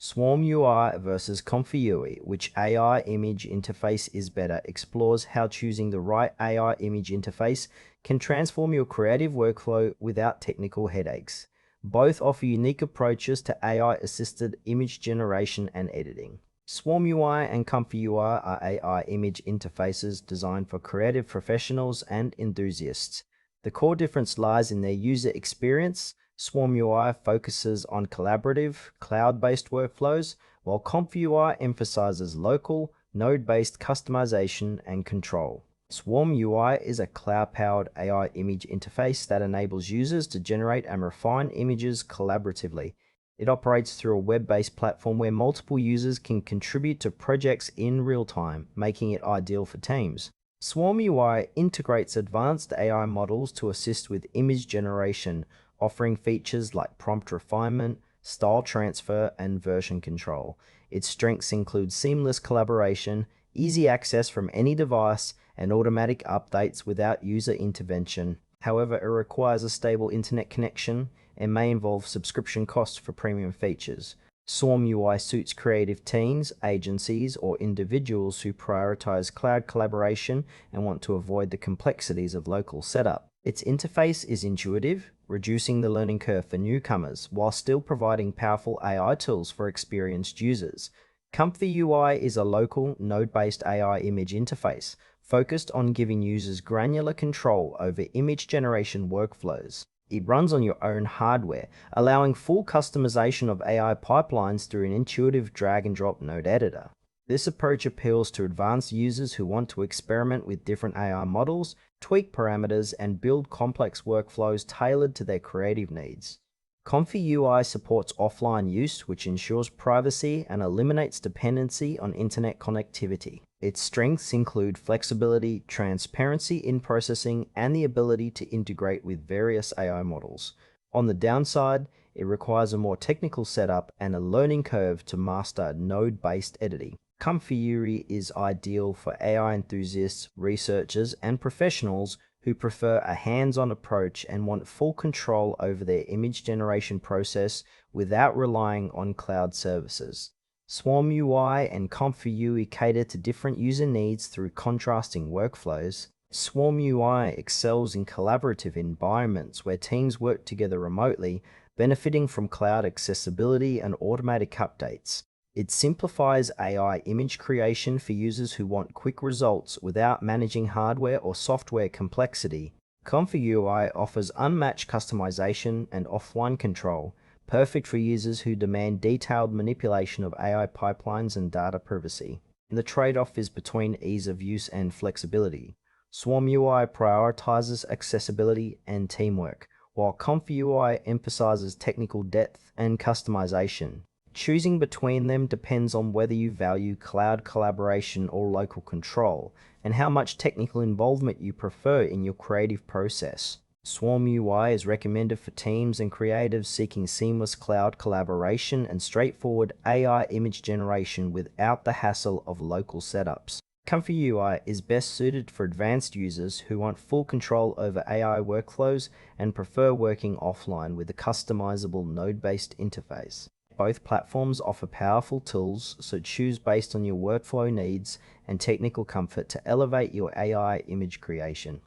SwarmUI versus ComfyUI, which AI image interface is better, explores how choosing the right AI image interface can transform your creative workflow without technical headaches. Both offer unique approaches to AI-assisted image generation and editing. SwarmUI and ComfyUI are AI image interfaces designed for creative professionals and enthusiasts. The core difference lies in their user experience. SwarmUI focuses on collaborative, cloud-based workflows, while ComfyUI emphasizes local, node-based customization and control. SwarmUI is a cloud-powered AI image interface that enables users to generate and refine images collaboratively. It operates through a web-based platform where multiple users can contribute to projects in real time, making it ideal for teams. SwarmUI integrates advanced AI models to assist with image generation, offering features like prompt refinement, style transfer, and version control. Its strengths include seamless collaboration, easy access from any device, and automatic updates without user intervention. However, it requires a stable internet connection and may involve subscription costs for premium features. SwarmUI suits creative teams, agencies, or individuals who prioritize cloud collaboration and want to avoid the complexities of local setup. Its interface is intuitive, reducing the learning curve for newcomers, while still providing powerful AI tools for experienced users. ComfyUI is a local, node-based AI image interface, focused on giving users granular control over image generation workflows. It runs on your own hardware, allowing full customization of AI pipelines through an intuitive drag-and-drop node editor. This approach appeals to advanced users who want to experiment with different AI models, tweak parameters, and build complex workflows tailored to their creative needs. ComfyUI supports offline use, which ensures privacy and eliminates dependency on internet connectivity. Its strengths include flexibility, transparency in processing, and the ability to integrate with various AI models. On the downside, it requires a more technical setup and a learning curve to master node-based editing. ComfyUI is ideal for AI enthusiasts, researchers, and professionals who prefer a hands-on approach and want full control over their image generation process without relying on cloud services. SwarmUI and ComfyUI cater to different user needs through contrasting workflows. SwarmUI excels in collaborative environments where teams work together remotely, benefiting from cloud accessibility and automatic updates. It simplifies AI image creation for users who want quick results without managing hardware or software complexity. ComfyUI offers unmatched customization and offline control, perfect for users who demand detailed manipulation of AI pipelines and data privacy. The trade-off is between ease of use and flexibility. SwarmUI prioritizes accessibility and teamwork, while ComfyUI emphasizes technical depth and customization. Choosing between them depends on whether you value cloud collaboration or local control, and how much technical involvement you prefer in your creative process. SwarmUI is recommended for teams and creatives seeking seamless cloud collaboration and straightforward AI image generation without the hassle of local setups. ComfyUI is best suited for advanced users who want full control over AI workflows and prefer working offline with a customizable node-based interface. Both platforms offer powerful tools, so choose based on your workflow needs and technical comfort to elevate your AI image creation.